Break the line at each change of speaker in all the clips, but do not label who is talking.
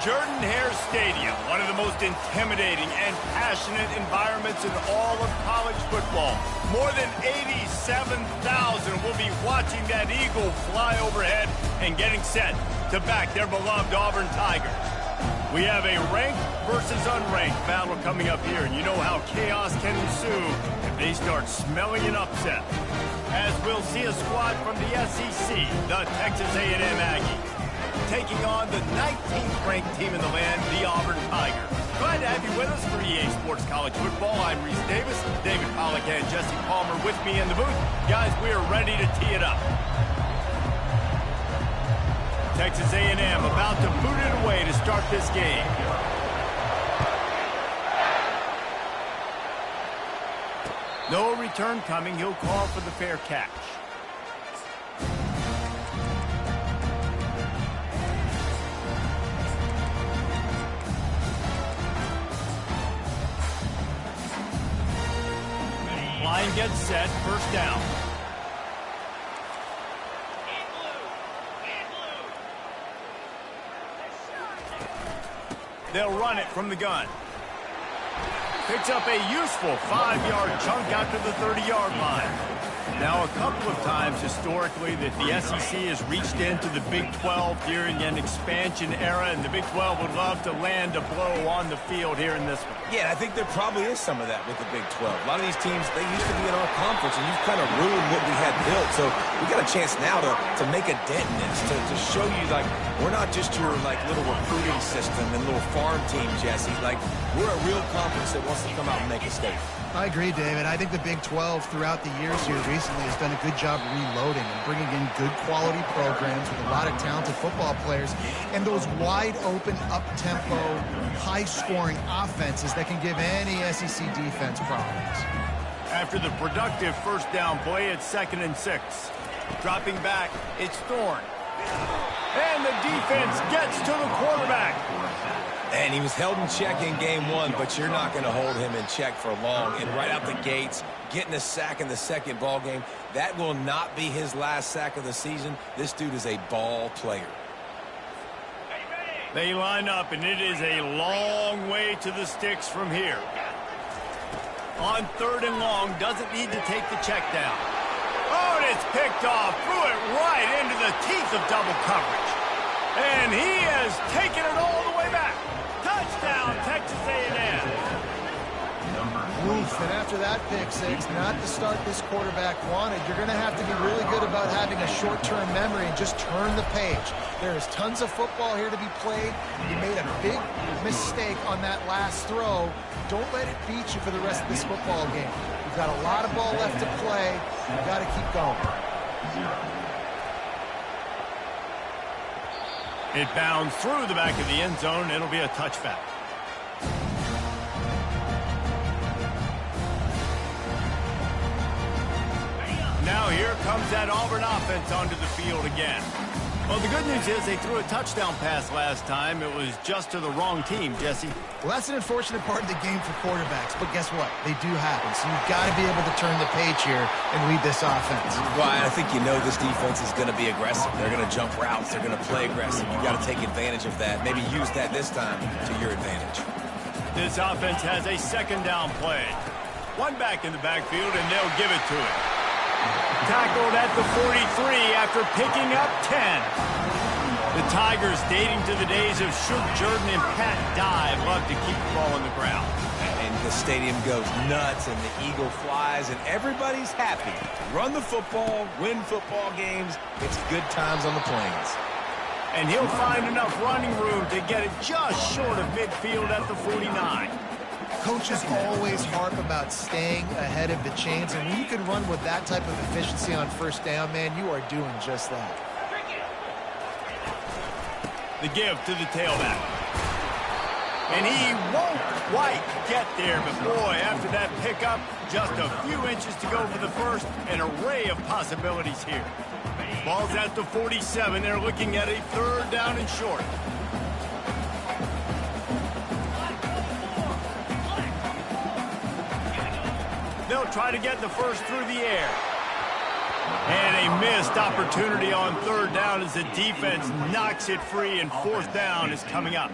Jordan-Hare Stadium, one of the most intimidating and passionate environments in all of college football. More than 87,000 will be watching that eagle fly overhead and getting set to back their beloved Auburn Tigers. We have a ranked versus unranked battle coming up here, and you know how chaos can ensue if they start smelling an upset. As we'll see a squad from the SEC, the Texas A&M Aggies, taking on the 19th ranked team in the land, the Auburn Tigers. Glad to have you with us for EA Sports College Football. I'm Reese Davis, David Pollack and Jesse Palmer with me in the booth. Guys, we are ready to tee it up. Texas A&M about to boot it away to start this game. No return coming. He'll call for the fair catch. Line gets set, first down. They'll run it from the gun. Picks up a useful 5-yard chunk out to the 30-yard line. Now, a couple of times historically that the SEC has reached into the Big 12 during an expansion era, and the Big 12 would love to land a blow on the field here in this one.
Yeah, I think there probably is some of that with the Big 12. A lot of these teams, they used to be in our conference, and you've kind of ruined what we had built. So we got a chance now to make a dent in this, to show you, like, we're not just your, like, little recruiting system and little farm team, Jesse. Like, we're a real conference that wants to come out and make a statement.
I agree, David. I think the Big 12 throughout the years here recently has done a good job reloading and bringing in good quality programs with a lot of talented football players and those wide open, up-tempo, high-scoring offenses that can give any SEC defense problems.
After the productive first down play, it's 2nd and 6. Dropping back, it's Thorne. And the defense gets to the quarterback.
And he was held in check in game one, but you're not going to hold him in check for long. And right out the gates, getting a sack in the second ball game, that will not be his last sack of the season. This dude is a ball player.
They line up, and it is a long way to the sticks from here. On 3rd and long, doesn't need to take the check down. Oh, and it's picked off, threw it right into the teeth of double coverage. And he has taken it all the way back. Touchdown, Texas A&M.
Oof, and after that pick six, not the start this quarterback wanted. You're going to have to be really good about having a short-term memory and just turn the page. There is tons of football here to be played. You made a big mistake on that last throw. Don't let it beat you for the rest of this football game. You've got a lot of ball left to play. You've got to keep going.
It bounds through the back of the end zone. It'll be a touchback. Now here comes that Auburn offense onto the field again. Well, the good news is they threw a touchdown pass last time. It was just to the wrong team, Jesse.
Well, that's an unfortunate part of the game for quarterbacks, but guess what? They do happen, so you've got to be able to turn the page here and lead this offense.
Ryan, I think you know this defense is going to be aggressive. They're going to jump routes. They're going to play aggressive. You've got to take advantage of that. Maybe use that this time to your advantage.
This offense has a 2nd down play. One back in the backfield, and they'll give it to him. Tackled at the 43 after picking up 10. The Tigers, dating to the days of Shook Jordan and Pat Dye, love to keep the ball on the ground.
And the stadium goes nuts, and the eagle flies, and everybody's happy. Run the football, win football games. It's good times on the plains.
And he'll find enough running room to get it just short of midfield at the 49.
Coaches always harp about staying ahead of the chains, and when you can run with that type of efficiency on first down, man, you are doing just that.
The give to the tailback. And he won't quite get there, but boy, after that pickup, just a few inches to go for the first, an array of possibilities here. Ball's at the 47. They're looking at a 3rd down and short. They'll try to get the first through the air. And a missed opportunity on third down as the defense knocks it free, and fourth down is coming up.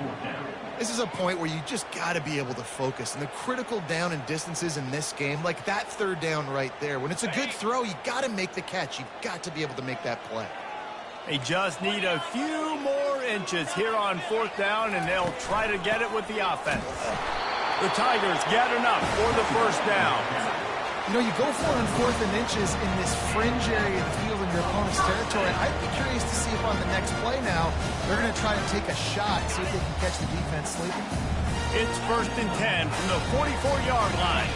This is a point where you just got to be able to focus. And the critical down and distances in this game, like that third down right there, when it's a good throw, you got to make the catch. You've got to be able to make that play.
They just need a few more inches here on fourth down, and they'll try to get it with the offense. The Tigers get enough for the first down.
You know, you go for it on 4th and inches in this fringe area of the field in your opponent's territory. I'd be curious to see if on the next play now, they're going to try to take a shot, see if they can catch the defense sleeping.
It's 1st and 10 from the 44-yard line.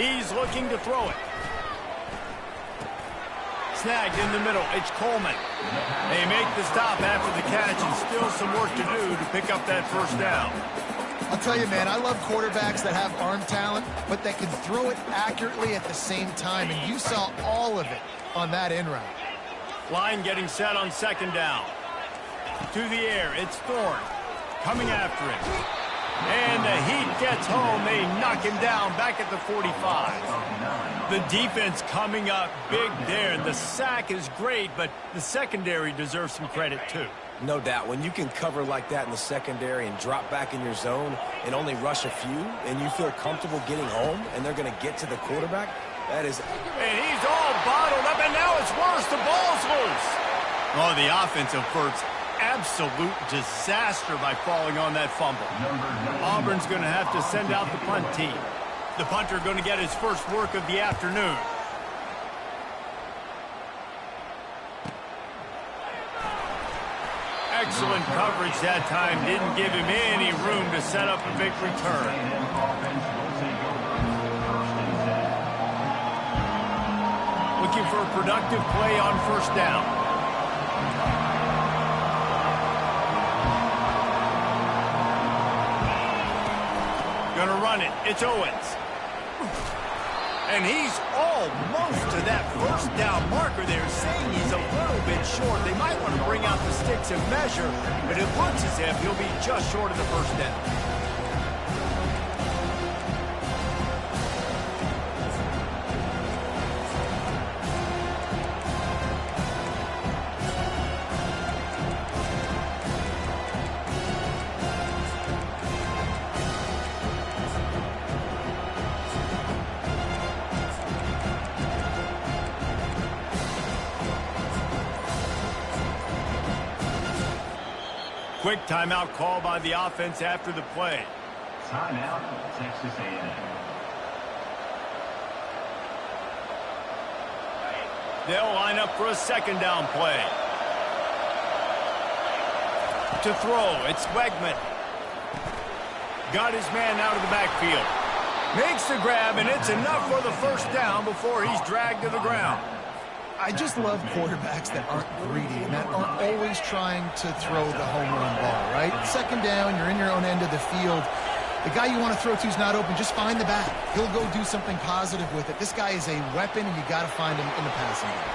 He's looking to throw it. Snagged in the middle. It's Coleman. They make the stop after the catch, and still some work to do to pick up that first down.
I'll tell you, man, I love quarterbacks that have arm talent, but that can throw it accurately at the same time, and you saw all of it on that in route.
Line getting set on 2nd down. To the air, it's Thorne coming after it. And the heat gets home. They knock him down back at the 45. The defense coming up big there, and the sack is great, but the secondary deserves some credit too.
No doubt. When you can cover like that in the secondary and drop back in your zone and only rush a few, and you feel comfortable getting home, and they're going to get to the quarterback, that is...
And he's all bottled up, and now it's worse. The ball's loose. Oh, the offensive effort's absolute disaster by falling on that fumble. Auburn's going to have to send out the punt team. The punter going to get his first work of the afternoon. Excellent coverage that time. Didn't give him any room to set up a big return. Looking for a productive play on 1st down. Gonna run it. It's Owens. And he's almost to that first down marker there, saying he's a little bit short. They might want to bring out the sticks and measure, but it looks as if he'll be just short of the first down. Quick timeout call by the offense after the play.
Timeout, Texas A&M.
They'll line up for a 2nd down play. To throw, it's Wegman. Got his man out of the backfield. Makes the grab, and it's enough for the first down before he's dragged to the ground.
I just love quarterbacks that aren't greedy and that aren't always trying to throw the home run ball, right? 2nd down, you're in your own end of the field. The guy you want to throw to is not open. Just find the back. He'll go do something positive with it. This guy is a weapon, and you got to find him in the passing game.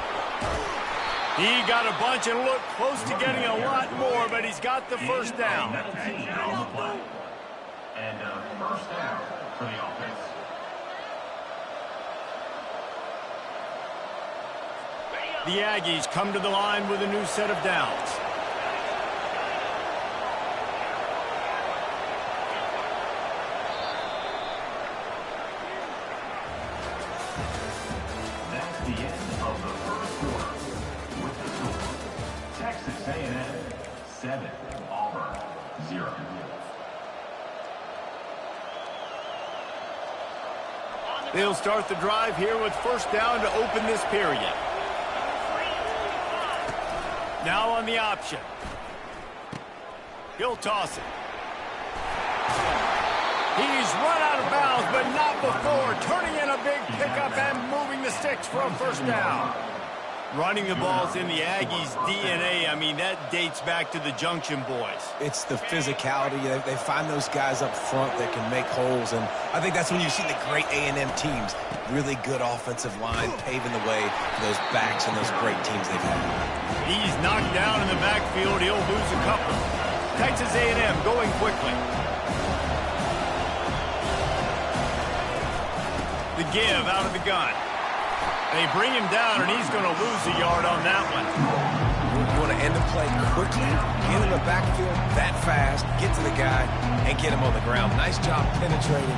He got a bunch and looked close to getting a lot more, but he's got the first down.
And first down for the offense.
The Aggies come to the line with a new set of downs.
That's the end of the first quarter. With the score, Texas A&M 7, Auburn 0.
They'll start the drive here with first down to open this period. Now on the option. He'll toss it. He's run out of bounds, but not before. Turning in a big pickup and moving the sticks for a first down. Running the ball's in the Aggies' DNA. I mean, that dates back to the Junction boys.
It's the physicality. They find those guys up front that can make holes, and I think that's when you see the great A&M teams. Really good offensive line paving the way for those backs and those great teams they've had.
He's knocked down in the backfield. He'll lose a couple. Texas A&M going quickly. The give out of the gun. They bring him down, and he's going to lose a yard on that one.
You want to end the play quickly, get in the backfield that fast, get to the guy, and get him on the ground. Nice job penetrating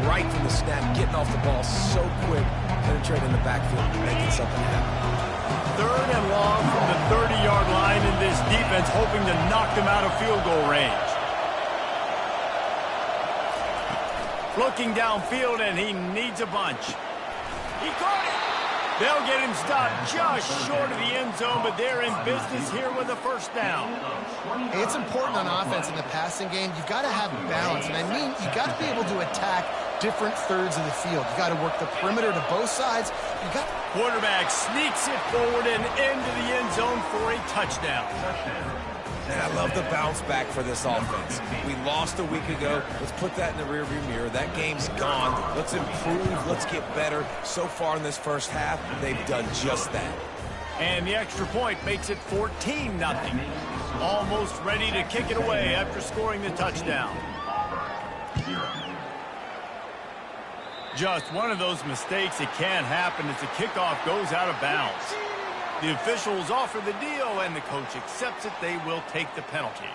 right from the snap, getting off the ball so quick, penetrating the backfield, making something happen.
3rd and long from the 30-yard line in this defense, hoping to knock them out of field goal range. Looking downfield, and he needs a bunch. He caught it. They'll get him stopped just short of the end zone, but they're in business here with a first down.
Hey, it's important on offense in the passing game. You've got to have balance, and I mean you've got to be able to attack different thirds of the field. You've got to work the perimeter to both sides.
Quarterback sneaks it forward and into the end zone for a touchdown.
And I love the bounce back for this offense. We lost a week ago. Let's put that in the rearview mirror. That game's gone. Let's improve. Let's get better. So far in this first half, they've done just that.
And the extra point makes it 14-0. Almost ready to kick it away after scoring the touchdown. Just one of those mistakes that can happen as the kickoff goes out of bounds. The officials offer the deal, and the coach accepts it. They will take the penalty.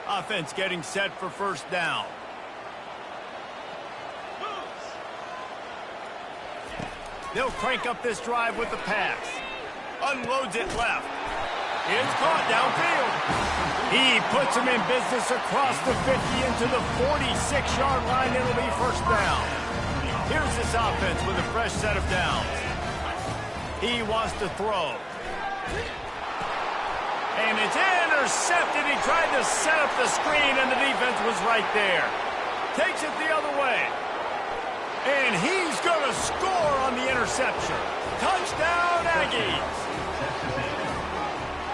Offense getting set for first down. They'll crank up this drive with the pass. Unloads it left. It's caught downfield. He puts him in business across the 50 into the 46-yard line. It'll be first down. Here's this offense with a fresh set of downs. He wants to throw. And it's intercepted. He tried to set up the screen, and the defense was right there. Takes it the other way. And he's going to score on the interception. Touchdown, Aggies.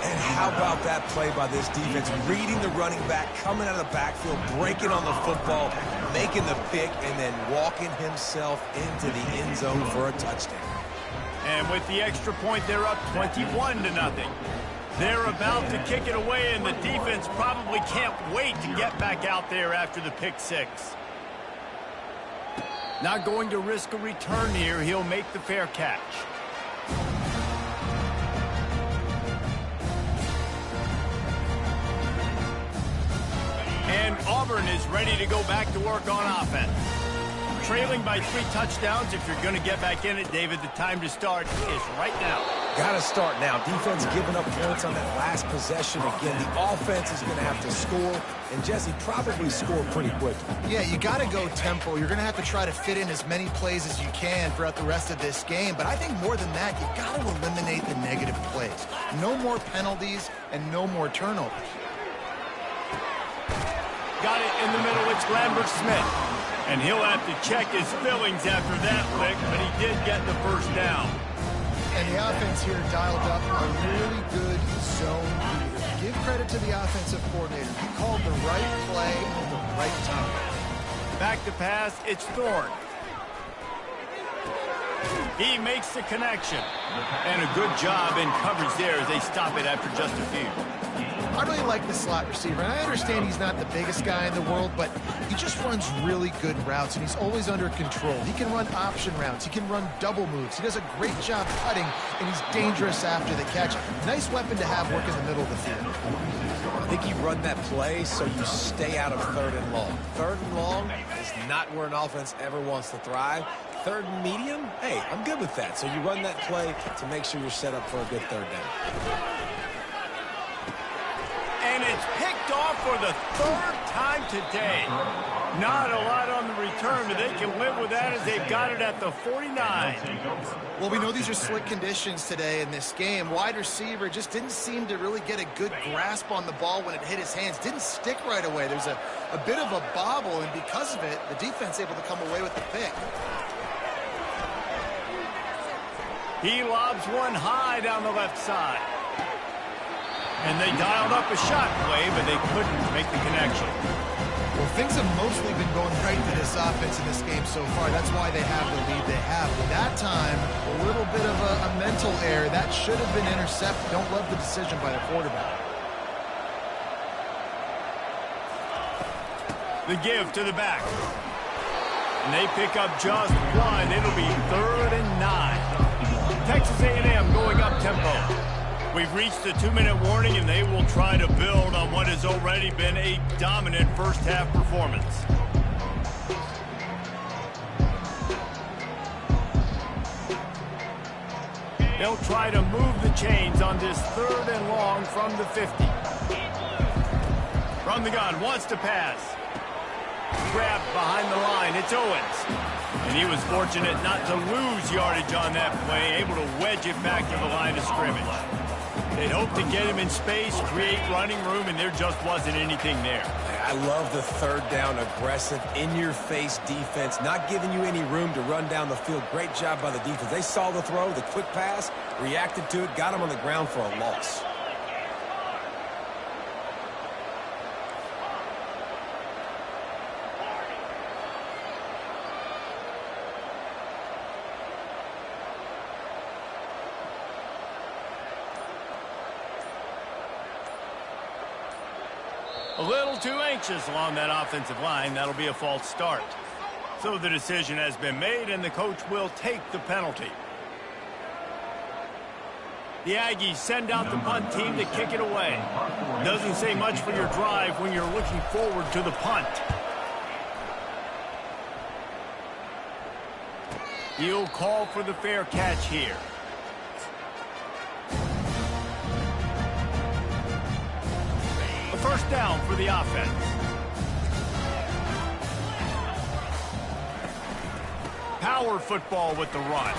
And how about that play by this defense? Reading the running back, coming out of the backfield, breaking on the football, making the pick, and then walking himself into the end zone for a touchdown.
And with the extra point, they're up 21-0. They're about to kick it away, and the defense probably can't wait to get back out there after the pick six. Not going to risk a return here. He'll make the fair catch. And Auburn is ready to go back to work on offense. Trailing by 3 touchdowns. If you're going to get back in it, David, the time to start is right now.
Got to start now. Defense giving up points on that last possession again. The offense is going to have to score, and Jesse probably score pretty quick.
Yeah, you got to go tempo. You're going to have to try to fit in as many plays as you can throughout the rest of this game. But I think more than that, you got to eliminate the negative plays. No more penalties and no more turnovers.
Got it in the middle. It's Lambert-Smith. And he'll have to check his fillings after that lick, but he did get the first down.
And the offense here dialed up a really good zone reader. Give credit to the offensive coordinator. He called the right play at the right time.
Back to pass, it's Thorne. He makes the connection. And a good job in coverage there as they stop it after just a few.
I really like the slot receiver, and I understand he's not the biggest guy in the world, but he just runs really good routes, and he's always under control. He can run option routes. He can run double moves. He does a great job cutting, and he's dangerous after the catch. Nice weapon to have work in the middle of the field.
I think you run that play so you stay out of 3rd and long. 3rd and long is not where an offense ever wants to thrive. 3rd and medium, hey, I'm good with that. So you run that play to make sure you're set up for a good 3rd down.
And it's picked off for the 3rd time today. Not a lot on the return, but they can live with that as they've got it at the 49.
Well, we know these are slick conditions today in this game. Wide receiver just didn't seem to really get a good grasp on the ball when it hit his hands. Didn't stick right away. There's a bit of a bobble, and because of it, the defense able to come away with the pick.
He lobs one high down the left side. And they dialed up a shot play, but they couldn't make the connection.
Well, things have mostly been going right for this offense in this game so far. That's why they have the lead they have. But that time, a little bit of a mental error. That should have been intercepted. Don't love the decision by the quarterback.
The give to the back. And they pick up just one. It'll be 3rd and 9. Texas A&M going up tempo. We've reached the 2-minute warning, and they will try to build on what has already been a dominant first-half performance. They'll try to move the chains on this 3rd and long from the 50. From the gun, wants to pass. Grabbed behind the line, it's Owens. And he was fortunate not to lose yardage on that play, able to wedge it back to the line of scrimmage. They'd hoped to get him in space, create running room, and there just wasn't anything there.
I love the 3rd down aggressive, in-your-face defense, not giving you any room to run down the field. Great job by the defense. They saw the throw, the quick pass, reacted to it, got him on the ground for a loss.
A little too anxious along that offensive line. That'll be a false start. So the decision has been made, and the coach will take the penalty. The Aggies send out the punt team to kick it away. Doesn't say much for your drive when you're looking forward to the punt. He'll call for the fair catch here. First down for the offense. Power football with the run.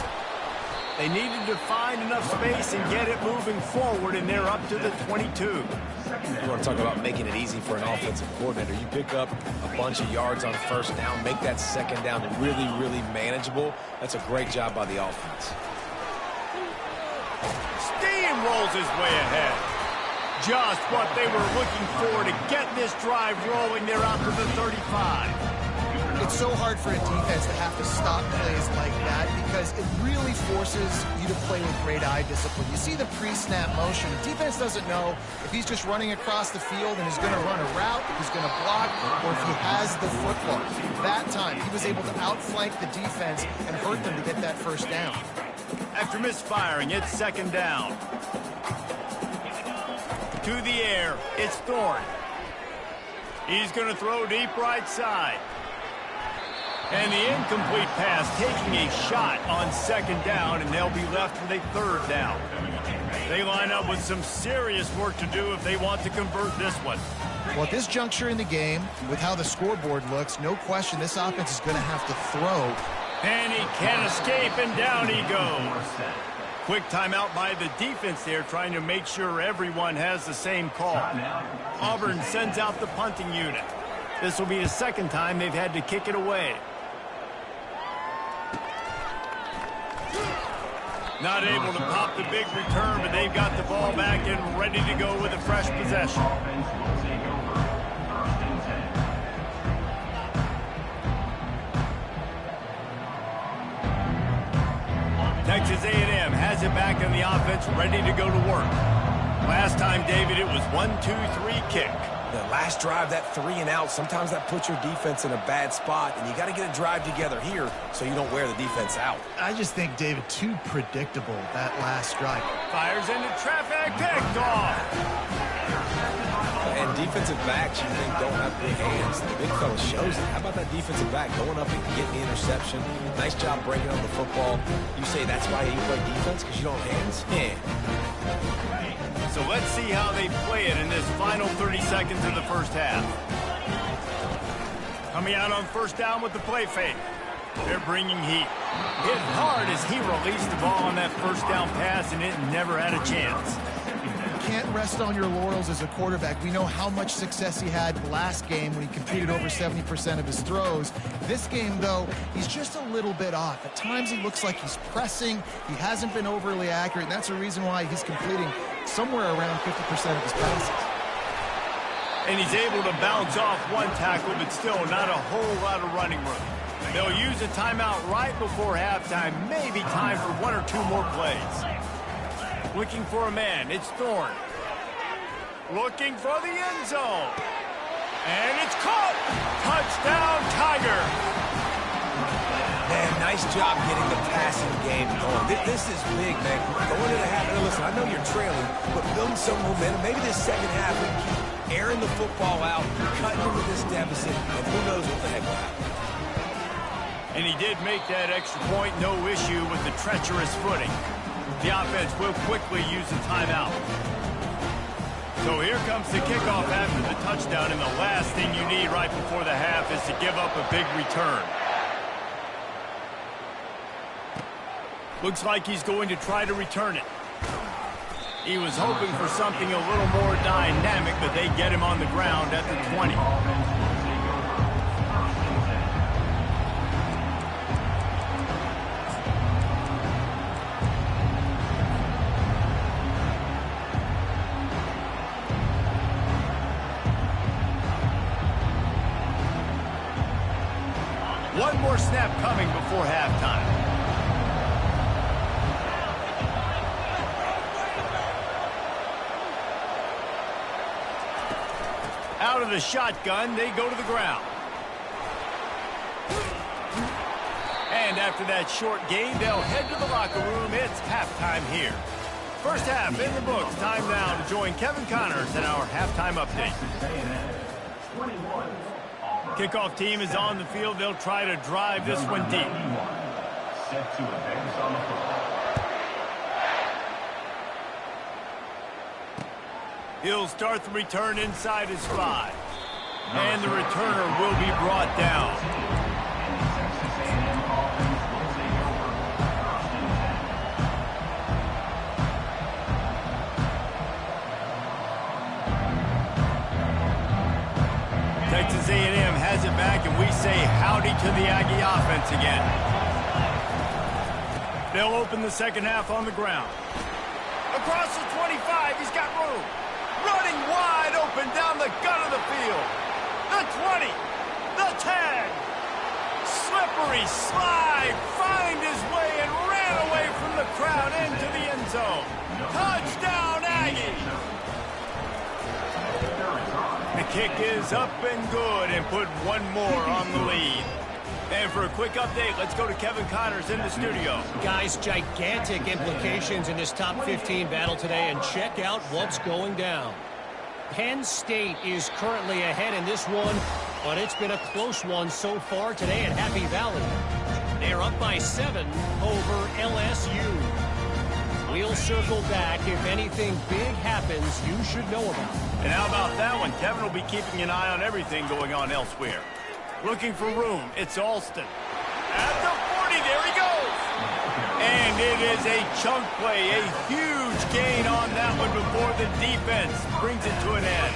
They needed to find enough space and get it moving forward, and they're up to the 22.
You want to talk about making it easy for an offensive coordinator. You pick up a bunch of yards on 1st down, make that 2nd down really, really manageable. That's a great job by the offense.
Steamrolls his way ahead. Just what they were looking for to get this drive rolling. They're out to the 35.
It's so hard for a defense to have to stop plays like that because it really forces you to play with great eye discipline. You see the pre-snap motion. The defense doesn't know if he's just running across the field and is going to run a route, if he's going to block, or if he has the football. That time, he was able to outflank the defense and hurt them to get that 1st down.
After misfiring, it's 2nd down. To the air, it's Thorne. He's going to throw deep right side. And the incomplete pass taking a shot on 2nd down, and they'll be left with a 3rd down. They line up with some serious work to do if they want to convert this one.
Well, at this juncture in the game, with how the scoreboard looks, no question this offense is going to have to throw.
And he can't escape, and down he goes. Quick timeout by the defense there, trying to make sure everyone has the same call. Auburn sends out the punting unit. This will be the 2nd time they've had to kick it away. Not able to pop the big return, but they've got the ball back and ready to go with a fresh possession. Texas A&M has it back on the offense, ready to go to work. Last time, David, it was 1-2-3 kick.
The last drive, that 3 and out, sometimes that puts your defense in a bad spot, and you got to get a drive together here so you don't wear the defense out.
I just think, David, too predictable, that last drive.
Fires into traffic, picked off.
And defensive backs, you think, don't have big hands. The big fella shows it. How about that defensive back going up and getting the interception? Nice job breaking on the football. You say that's why you play defense, because you don't have hands? Yeah.
So let's see how they play it in this final 30 seconds of the 1st half. Coming out on 1st down with the play fake. They're bringing heat. Hit hard as he released the ball on that 1st down pass, and it never had a chance.
Can't rest on your laurels as a quarterback. We know how much success he had last game when he completed over 70% of his throws. This game, though, he's just a little bit off. At times he looks like he's pressing. He hasn't been overly accurate, and that's the reason why he's completing somewhere around 50% of his passes.
And he's able to bounce off one tackle, but still not a whole lot of running room. They'll use a timeout right before halftime, maybe time for 1 or 2 more plays. Looking for a man, it's Thorne. Looking for the end zone. And it's caught! Touchdown, Tiger!
Nice job getting the passing game going. This is big, man. Going into the half. Now, listen, I know you're trailing, but building some momentum. Maybe this second half we can keep airing the football out, cutting into this deficit, and who knows what the heck will happen.
And he did make that extra point, no issue with the treacherous footing. The offense will quickly use a timeout. So here comes the kickoff after the touchdown, and the last thing you need right before the half is to give up a big return. Looks like he's going to try to return it. He was hoping for something a little more dynamic, but they get him on the ground at the 20. One more snap coming before halftime. Out of the shotgun, they go to the ground. And after that short gain, they'll head to the locker room. It's halftime here. First half in the books. Time now to join Kevin Connors in our halftime update. Kickoff team is on the field. They'll try to drive this one deep.
Set to advance on the football.
He'll start the return inside his 5. And the returner will be brought down. Texas A&M has it back, and we say howdy to the Aggie offense again. They'll open the second half on the ground. Across the 25, he's got room. Running wide open down the gut of the field. The 20, the 10. Slippery slide, find his way and ran away from the crowd into the end zone. Touchdown, Aggie. The kick is up and good and put one more on the lead. And for a quick update, let's go to Kevin Connors in the studio.
Guys, gigantic implications in this top 15 battle today, and check out what's going down. Penn State is currently ahead in this one, but it's been a close one so far today at Happy Valley. They're up by 7 over LSU. We'll circle back. If anything big happens, you should know about it.
And how about that one? Kevin will be keeping an eye on everything going on elsewhere. Looking for room, it's Alston. At the 40, there he goes. And it is a chunk play, a huge gain on that one before the defense brings it to an end.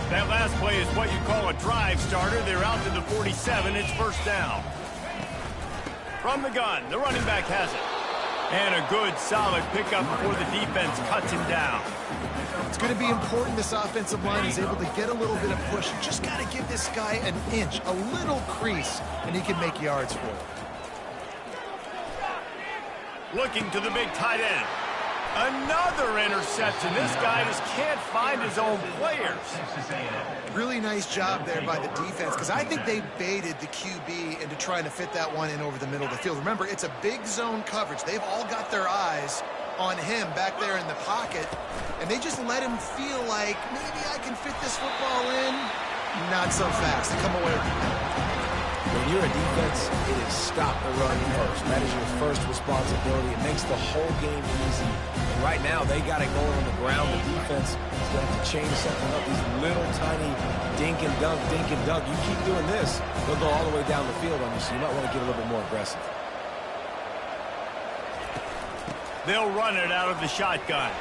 That last play is what you call a drive starter. They're out to the 47, it's first down. From the gun, the running back has it. And a good, solid pickup before the defense cuts him down.
It's going to be important this offensive line is able to get a little bit of push. You just got to give this guy an inch, a little crease, and he can make yards for it.
Looking to the big tight end. Another interception. This guy just can't find his own players.
Really nice job there by the defense, because I think they baited the QB into trying to fit that one in over the middle of the field. Remember, it's a big zone coverage. They've all got their eyes on him back there in the pocket, and they just let him feel like, maybe I can fit this football in. Not so fast. They come away with it.
When you're a defense, it is stop the run first. That is your first responsibility. It makes the whole game easy. And right now, they got it going on the ground. The defense is going to have to change something up. These little tiny dink and dunk, dink and dunk. You keep doing this, they'll go all the way down the field on you, so you might want to get a little bit more aggressive.
They'll run it out of the shotgun.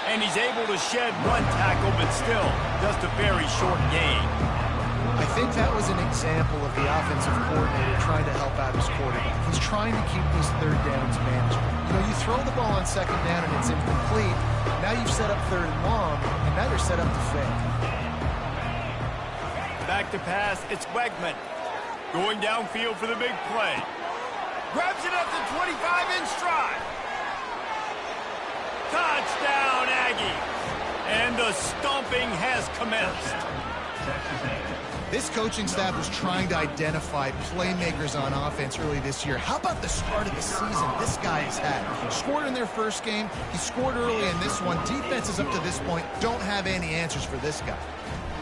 And he's able to shed one tackle, but still, just a very short gain.
I think that was an example of the offensive coordinator trying to help out his quarterback. He's trying to keep these third downs manageable. You know, you throw the ball on second down and it's incomplete. Now you've set up third and long, and now you're set up to fail.
Back to pass, it's Wegman. Going downfield for the big play. Grabs it up to 25 in stride. Touchdown, Aggie. And the stomping has commenced.
This coaching staff was trying to identify playmakers on offense early this year. How about the start of the season this guy has had? Scored in their first game. He scored early in this one. Defenses up to this point don't have any answers for this guy.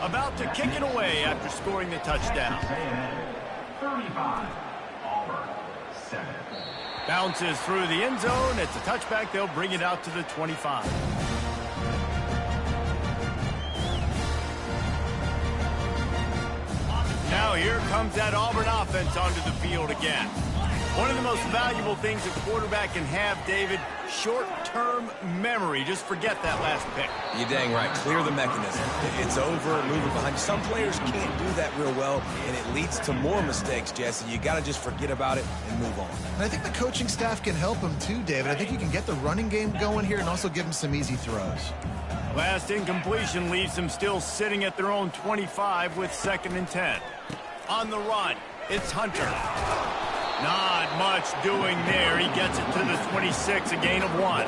About to kick it away after scoring the touchdown.
35, Auburn, 7.
Bounces through the end zone. It's a touchback. They'll bring it out to the 25. Now here comes that Auburn offense onto the field again. One of the most valuable things a quarterback can have, David, short-term memory. Just forget that last pick.
You're dang right. Clear the mechanism. It's over, moving behind. Some players can't do that real well, and it leads to more mistakes, Jesse. You got to just forget about it and move on.
And I think the coaching staff can help him too, David. I think you can get the running game going here and also give him some easy throws.
Last incompletion leaves them still sitting at their own 25 with 2nd and 10. On the run, it's Hunter. Not much doing there. He gets it to the 26, a gain of 1.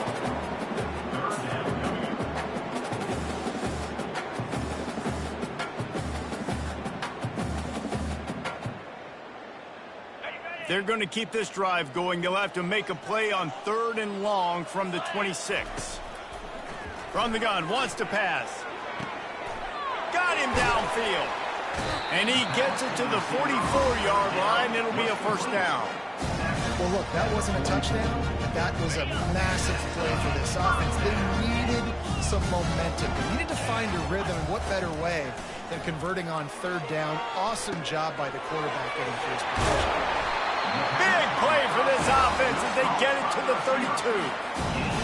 They're going to keep this drive going. They'll have to make a play on 3rd and long from the 26. From the gun, wants to pass. Got him downfield. And he gets it to the 44-yard line. It'll be a 1st down.
Well, look, that wasn't a touchdown. That was a massive play for this offense. They needed some momentum. They needed to find a rhythm, and what better way than converting on 3rd down. Awesome job by the quarterback getting first position.
Big play for this offense as they get it to the 32.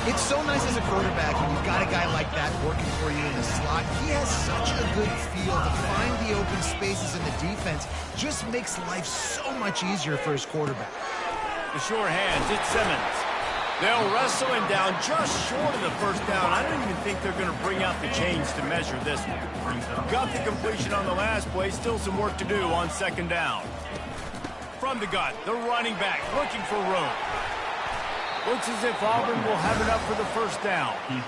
It's so nice as a quarterback when you've got a guy like that working for you in the slot. He has such a good feel to find the open spaces in the defense. Just makes life so much easier for his quarterback.
The sure hands, it's Simmons. They'll wrestle him down just short of the 1st down. I don't even think they're going to bring out the chains to measure this one. Got the completion on the last play. Still some work to do on 2nd down. From the gun, the running back looking for room. Looks as if Auburn will have enough for the 1st down.
You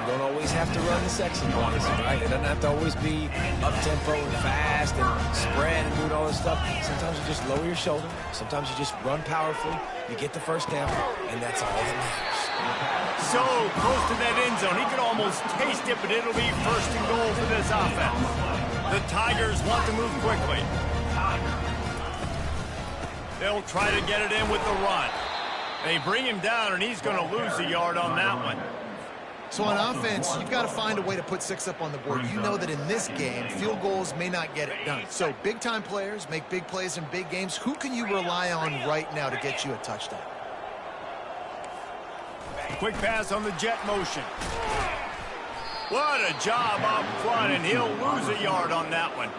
don't always have to run the section plays, right? It doesn't have to always be up-tempo and fast and spread and doing all this stuff. Sometimes you just lower your shoulder. Sometimes you just run powerfully. You get the 1st down, and that's all that matters.
So close to that end zone. He could almost taste it, but it'll be 1st and goal for this offense. The Tigers want to move quickly. They'll try to get it in with the run. They bring him down, and he's going to lose a yard on that one.
So on offense, you've got to find a way to put 6 up on the board. You know that in this game, field goals may not get it done. So big-time players make big plays in big games. Who can you rely on right now to get you a touchdown?
Quick pass on the jet motion. What a job up front, and he'll lose a yard on that one.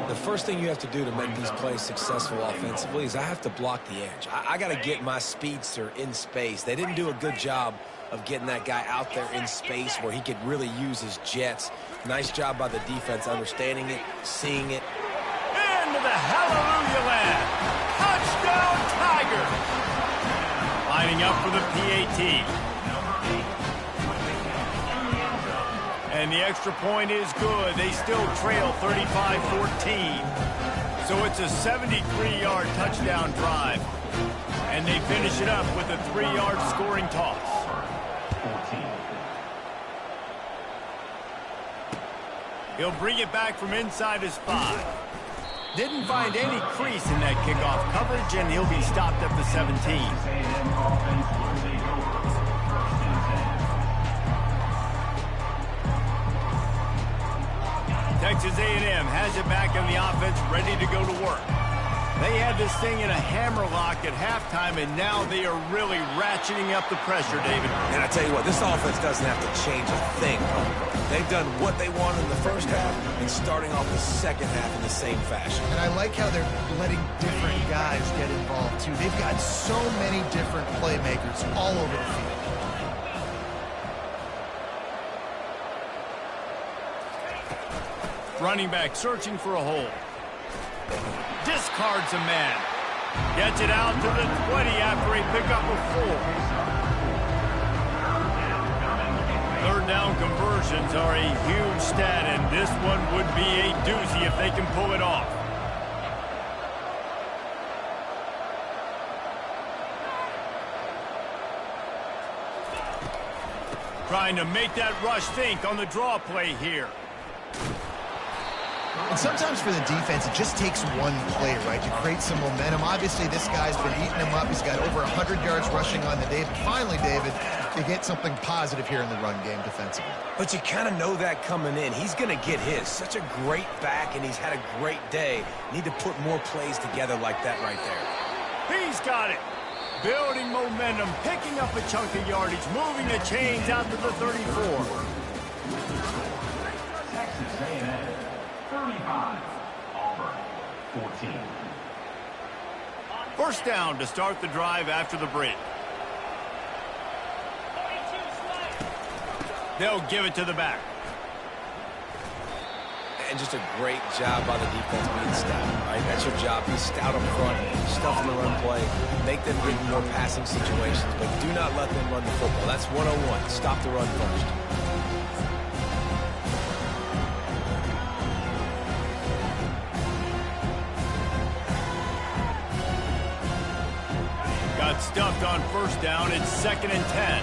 The first thing you have to do to make these plays successful offensively is I have to block the edge. I got to get my speedster in space. They didn't do a good job of getting that guy out there in space where he could really use his jets. Nice job by the defense understanding it, seeing it.
Into the hallelujah land. Touchdown, Tiger. Lining up for the PAT. And the extra point is good. They still trail 35-14. So it's a 73-yard touchdown drive. And they finish it up with a 3-yard scoring toss. He'll bring it back from inside his 5. Didn't find any crease in that kickoff coverage, and he'll be stopped at the 17. Texas A&M has it back in the offense, ready to go to work. They had this thing in a hammerlock at halftime, and now they are really ratcheting up the pressure, David.
And I tell you what, this offense doesn't have to change a thing. They've done what they wanted in the 1st half and starting off the 2nd half in the same fashion.
And I like how they're letting different guys get involved, too. They've got so many different playmakers all over the field.
Running back searching for a hole. Discards a man. Gets it out to the 20 after a pickup of 4. 3rd Third down conversions are a huge stat, and this one would be a doozy if they can pull it off. Trying to make that rush think on the draw play here.
And sometimes for the defense, it just takes one play, right, to create some momentum. Obviously, this guy's been eating him up. He's got over 100 yards rushing on the day. But finally, David, they get something positive here in the run game defensively.
But you kind of know that coming in. He's going to get his. Such a great back, and he's had a great day. Need to put more plays together like that right there.
He's got it. Building momentum, picking up a chunk of yardage, moving the chains out to the 34.
Texas A&M 35, Auburn 14.
First down to start the drive after the break. They'll give it to the back.
And just a great job by the defense being stout, right? That's your job. Be stout up front, stuff in the run play, make them get more passing situations, but do not let them run the football. That's 101. Stop the run first.
Got stuffed on first down. It's 2nd and 10.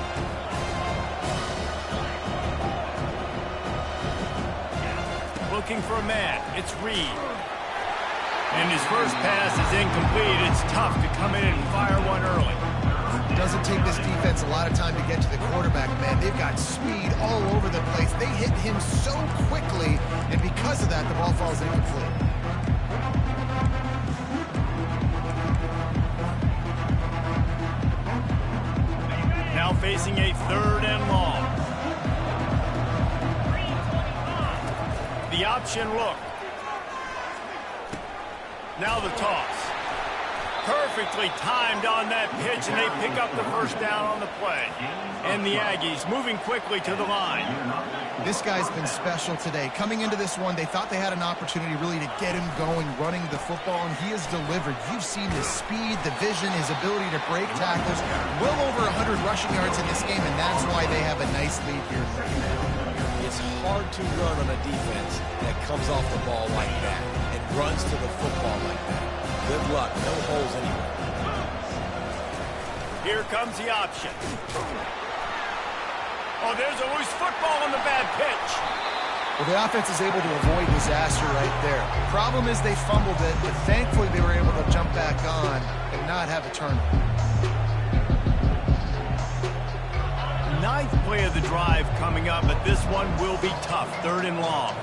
Looking for a man. It's Reed. And his first pass is incomplete. It's tough to come in and fire one early.
Doesn't take this defense a lot of time to get to the quarterback, man. They've got speed all over the place. They hit him so quickly, and because of that, the ball falls incomplete.
Now facing a 3rd and long. The option look. Now the toss. Perfectly timed on that pitch, and they pick up the first down on the play. And the Aggies moving quickly to the line.
This guy's been special today. Coming into this one, they thought they had an opportunity really to get him going, running the football, and he has delivered. You've seen the speed, the vision, his ability to break tackles. Well over 100 rushing yards in this game, and that's why they have a nice lead here.
It's hard to run on a defense that comes off the ball like that and runs to the football like that. Good luck. No holes anywhere.
Here comes the option. Oh, there's a loose football on the bad pitch.
Well, the offense is able to avoid disaster right there. Problem is they fumbled it, but thankfully they were able to jump back on and not have a turnover.
9th play of the drive coming up, but this one will be tough. 3rd and long.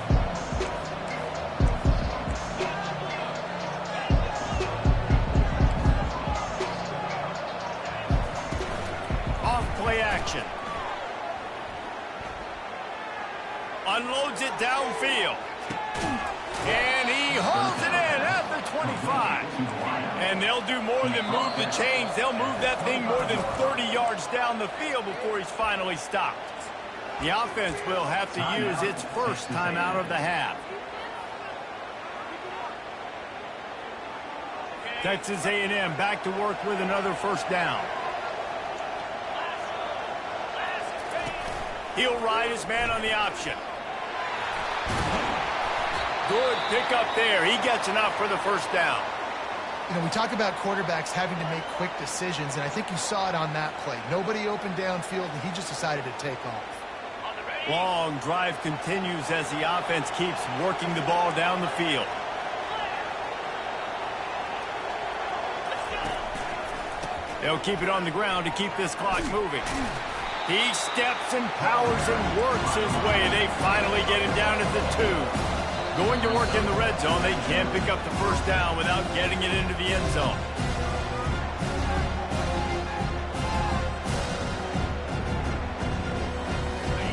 Off play action. Unloads it downfield. And he holds it in at the 25. And they'll do more than move the chains. They'll move that thing more than 30 yards down the field before he's finally stopped. The offense will have to use its first time out of the half. Texas A&M back to work with another first down. He'll ride his man on the option. Good pick up there. He gets enough for the first down.
You know, we talk about quarterbacks having to make quick decisions, and I think you saw it on that play. Nobody opened downfield, and he just decided to take off.
Long drive continues as the offense keeps working the ball down the field. They'll keep it on the ground to keep this clock moving. He steps and powers and works his way. They finally get him down at the 2. Going to work in the red zone, they can't pick up the first down without getting it into the end zone.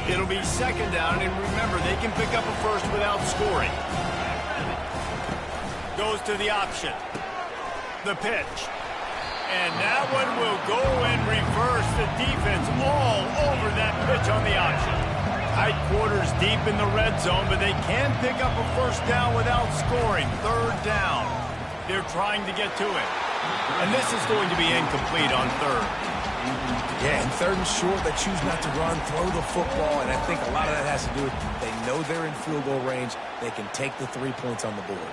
It'll be 2nd down, and remember, they can pick up a first without scoring. Goes to the option. The pitch. And that one will go and reverse the defense all over that pitch on the option. Tight quarters deep in the red zone, but they can pick up a first down without scoring. 3rd down. They're trying to get to it. And this is going to be incomplete on 3rd.
Yeah, and third and short, they choose not to run, throw the football, and I think a lot of that has to do with they know they're in field goal range. They can take the 3 points on the board.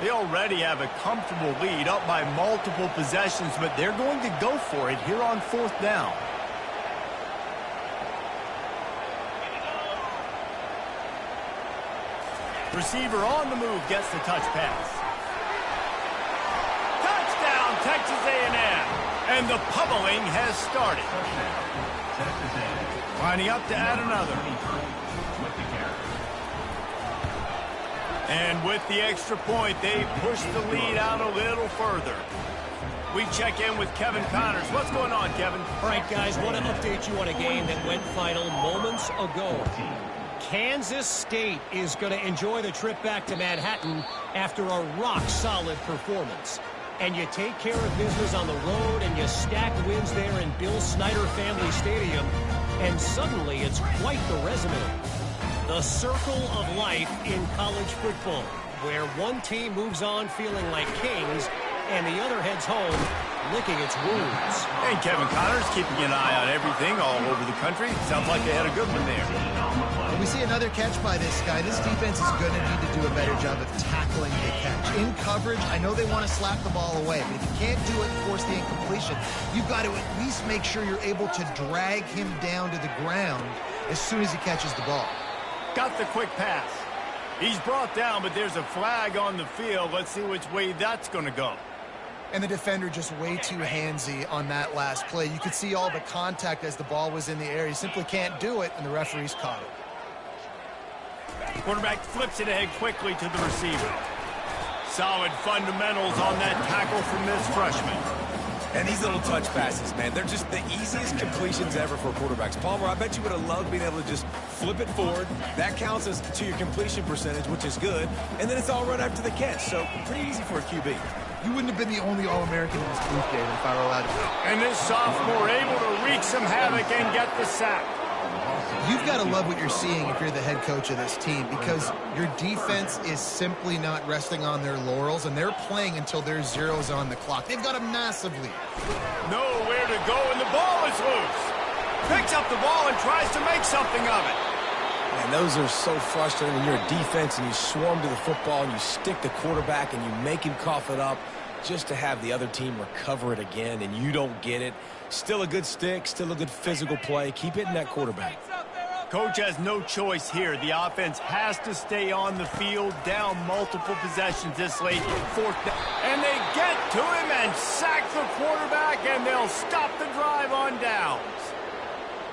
They already have a comfortable lead up by multiple possessions, but they're going to go for it here on 4th down. Receiver on the move gets the touch pass. Touchdown, Texas A&M. And the pummeling has started. Lining up to add another. And with the extra point, they push the lead out a little further. We check in with Kevin Connors. What's going on, Kevin?
All right, guys, want to update you on a game that went final moments ago. Kansas State is going to enjoy the trip back to Manhattan after a rock-solid performance. And you take care of business on the road, and you stack wins there in Bill Snyder Family Stadium, and suddenly it's quite the resume. The circle of life in college football, where one team moves on feeling like kings, and the other heads home licking its wounds.
And Kevin Connors keeping an eye on everything all over the country. Sounds like they had a good one there.
When we see another catch by this guy, this defense is going to need to do a better job of tackling the catch. In coverage, I know they want to slap the ball away, but if you can't do it and force the incompletion, you've got to at least make sure you're able to drag him down to the ground as soon as he catches the ball.
Got the quick pass. He's brought down, but there's a flag on the field. Let's see which way that's going to go.
And the defender just way too handsy on that last play. You could see all the contact as the ball was in the air. He simply can't do it, and the referees caught it.
Quarterback flips it ahead quickly to the receiver. Solid fundamentals on that tackle from this freshman.
And these little touch passes, man, they're just the easiest completions ever for quarterbacks. Palmer, I bet you would have loved being able to just flip it forward. That counts as to your completion percentage, which is good. And then it's all run after the catch. So pretty easy for a QB.
You wouldn't have been the only All-American in this booth game if I were allowed to.
And this sophomore able to wreak some havoc and get the sack.
You've got to love what you're seeing if you're the head coach of this team, because your defense is simply not resting on their laurels, and they're playing until there's zeros on the clock. They've got a massive lead.
Nowhere to go, and the ball is loose. Picks up the ball and tries to make something of it.
And those are so frustrating when you're a defense and you swarm to the football and you stick the quarterback and you make him cough it up just to have the other team recover it again and you don't get it. Still a good stick, still a good physical play. Keep hitting that quarterback.
Coach has no choice here. The offense has to stay on the field, down multiple possessions this late. 4th down. And they get to him and sack the quarterback, and they'll stop the drive on downs.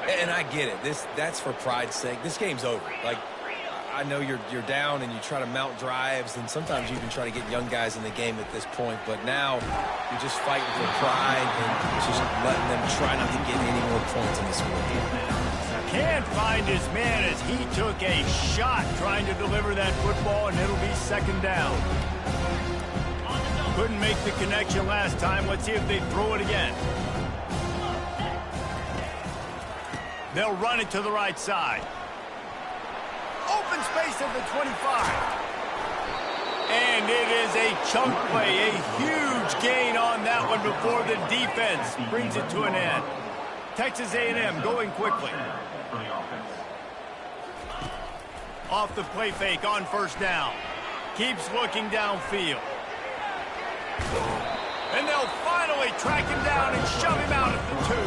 And I get it. That's for pride's sake. This game's over. Like, I know you're down and you try to mount drives, and sometimes you even try to get young guys in the game at this point. But now you're just fighting for pride and just letting them try not to get any more points in this game.
Can't find his man as he took a shot trying to deliver that football, and it'll be 2nd down. Couldn't make the connection last time. Let's see if they throw it again. They'll run it to the right side. Open space at the 25. And it is a chunk play, a huge gain on that one before the defense brings it to an end. Texas A&M going quickly. Off the play fake on 1st down. Keeps looking downfield. And they'll finally track him down and shove him out at the 2.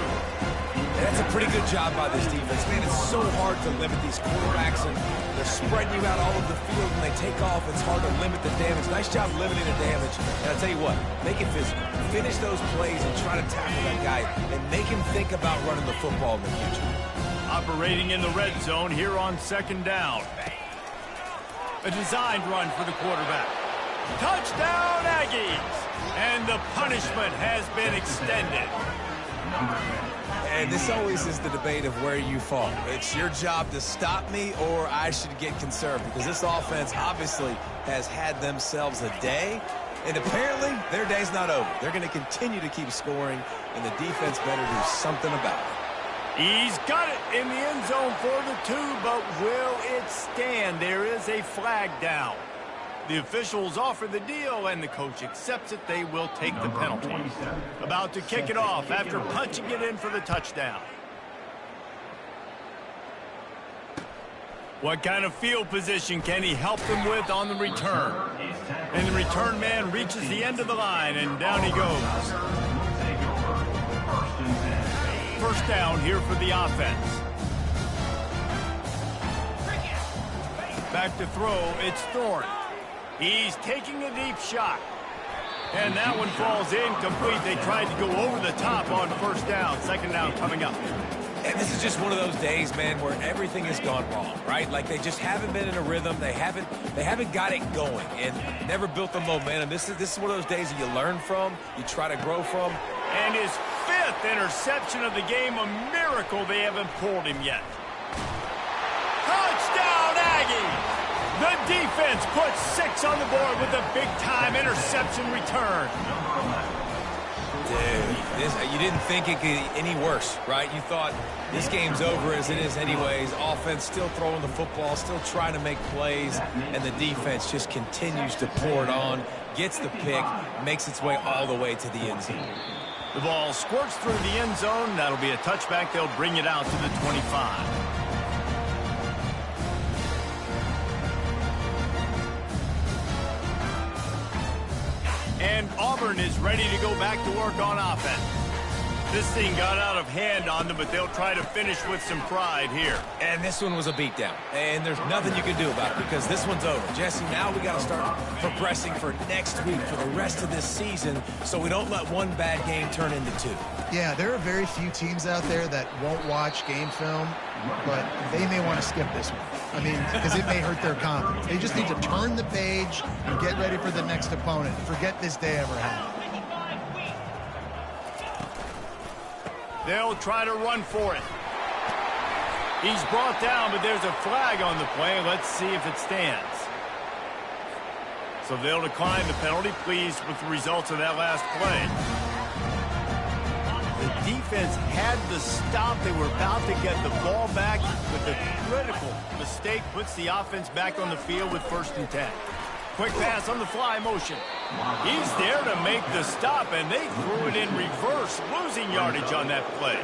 And that's a pretty good job by this defense. Man, it's so hard to limit these quarterbacks, and they're spreading you out all over the field. When they take off, it's hard to limit the damage. Nice job limiting the damage. And I'll tell you what, make it physical. Finish those plays and try to tackle that guy and make him think about running the football in the future.
Operating in the red zone here on 2nd down. A designed run for the quarterback. Touchdown, Aggies! And the punishment has been extended.
And this always is the debate of where you fall. It's your job to stop me, or I should get conservative, because this offense obviously has had themselves a day, and apparently their day's not over. They're going to continue to keep scoring, and the defense better do something about it.
He's got it in the end zone for the 2, but will it stand? There is a flag down. The officials offer the deal, and the coach accepts it. They will take the penalty. About to kick it off after punching it in for the touchdown. What kind of field position can he help them with on the return? And the return man reaches the end of the line, and down he goes. First down here for the offense. Back to throw, it's Thorne. He's taking a deep shot. And that one falls incomplete. They tried to go over the top on first down. Second down coming up.
And this is just one of those days, man, where everything has gone wrong, right? Like they just haven't been in a rhythm. They haven't got it going and never built the momentum. This is one of those days that you learn from, you try to grow from.
And his 5th interception of the game, a miracle they haven't pulled him yet. Touchdown, Aggies! The defense puts 6 on the board with a big-time interception return.
Dude, you didn't think it could get any worse, right? You thought this game's over as it is anyways. Offense still throwing the football, still trying to make plays, and the defense just continues to pour it on, gets the pick, makes its way all the way to the end zone.
The ball squirts through the end zone. That'll be a touchback. They'll bring it out to the 25. And Auburn is ready to go back to work on offense. This thing got out of hand on them, but they'll try to finish with some pride here.
And this one was a beatdown. And there's nothing you can do about it because this one's over. Jesse, now we got to start progressing for next week, for the rest of this season, so we don't let one bad game turn into 2.
Yeah, there are very few teams out there that won't watch game film, but they may want to skip this one. I mean, because it may hurt their confidence. They just need to turn the page and get ready for the next opponent. Forget this day ever happened.
They'll try to run for it. He's brought down, but there's a flag on the play. Let's see if it stands. So they'll decline the penalty, pleased with the results of that last play. The defense had the stop. They were about to get the ball back, but the critical mistake puts the offense back on the field with 1st and 10. Quick pass on the fly motion. He's there to make the stop, and they threw it in reverse, losing yardage on that play.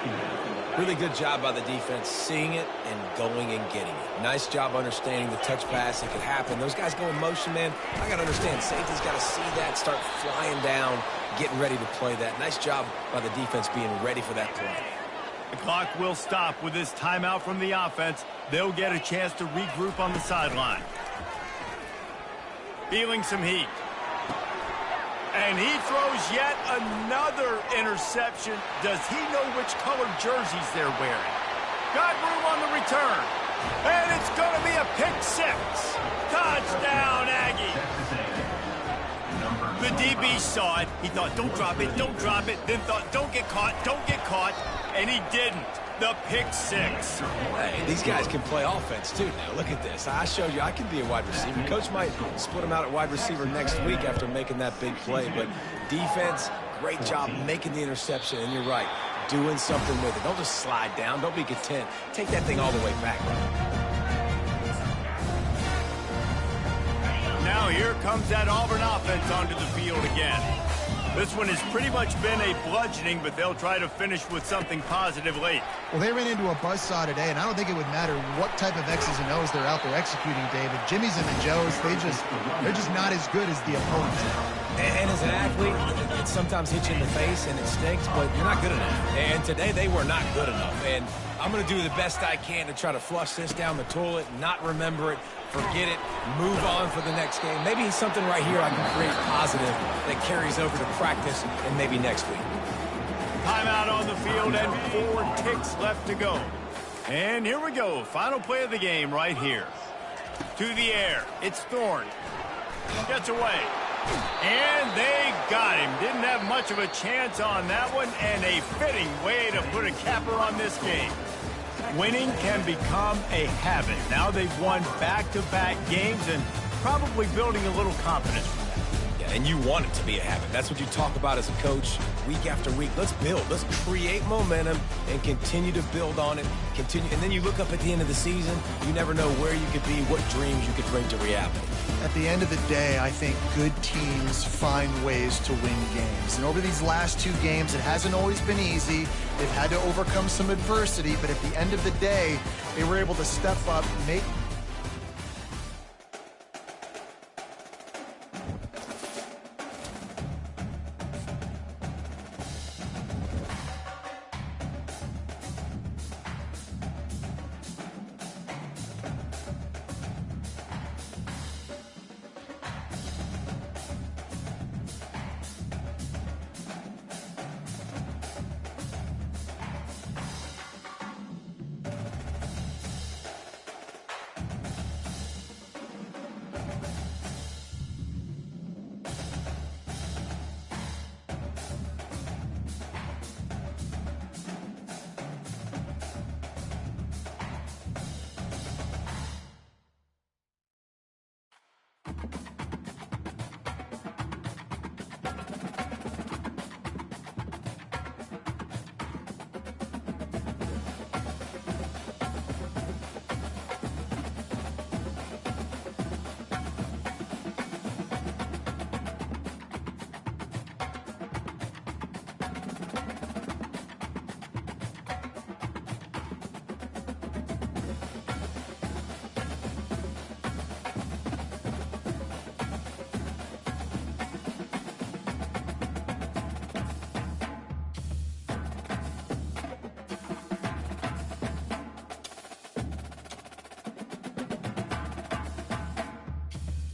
Really good job by the defense seeing it and going and getting it. Nice job understanding the touch pass. It could happen. Those guys go in motion, man. I got to understand. Safety's got to see that, start flying down, getting ready to play that. Nice job by the defense being ready for that play.
The clock will stop with this timeout from the offense. They'll get a chance to regroup on the sideline. Feeling some heat. And he throws yet another interception. Does he know which colored jerseys they're wearing? Got room on the return. And it's going to be a pick 6. Touchdown, Aggie. The DB saw it. He thought, don't drop it, don't drop it. Then thought, don't get caught, don't get caught. And he didn't. The pick 6.
Hey, these guys can play offense, too, now. Look at this. I showed you I can be a wide receiver. Coach might split him out at wide receiver next week after making that big play. But defense, great job making the interception. And you're right, doing something with it. Don't just slide down. Don't be content. Take that thing all the way back.
Now here comes that Auburn offense onto the field again. This one has pretty much been a bludgeoning, but they'll try to finish with something positive late.
Well, they ran into a buzzsaw today, and I don't think it would matter what type of X's and O's they're out there executing, David. Jimmy's and the Joes, they're just not as good as the opponents.
And as an athlete, it sometimes hits you in the face and it stinks, but you're not good enough. And today they were not good enough. And I'm going to do the best I can to try to flush this down the toilet, not remember it, forget it, move on for the next game. Maybe something right here I can create positive that carries over to practice and maybe next week.
Timeout on the field and 4 ticks left to go. And here we go. Final play of the game right here. To the air. It's Thorne. Gets away. And they got him. Didn't have much of a chance on that one, and a fitting way to put a capper on this game. Winning can become a habit. Now they've won back-to-back games and probably building a little confidence from that.
Yeah, and you want it to be a habit. That's what you talk about as a coach week after week. Let's build. Let's create momentum and continue to build on it. And then you look up at the end of the season, you never know where you could be, what dreams you could bring to reality.
At the end of the day, I think good teams find ways to win games. And over these last 2 games, it hasn't always been easy. They've had to overcome some adversity, but at the end of the day, they were able to step up, make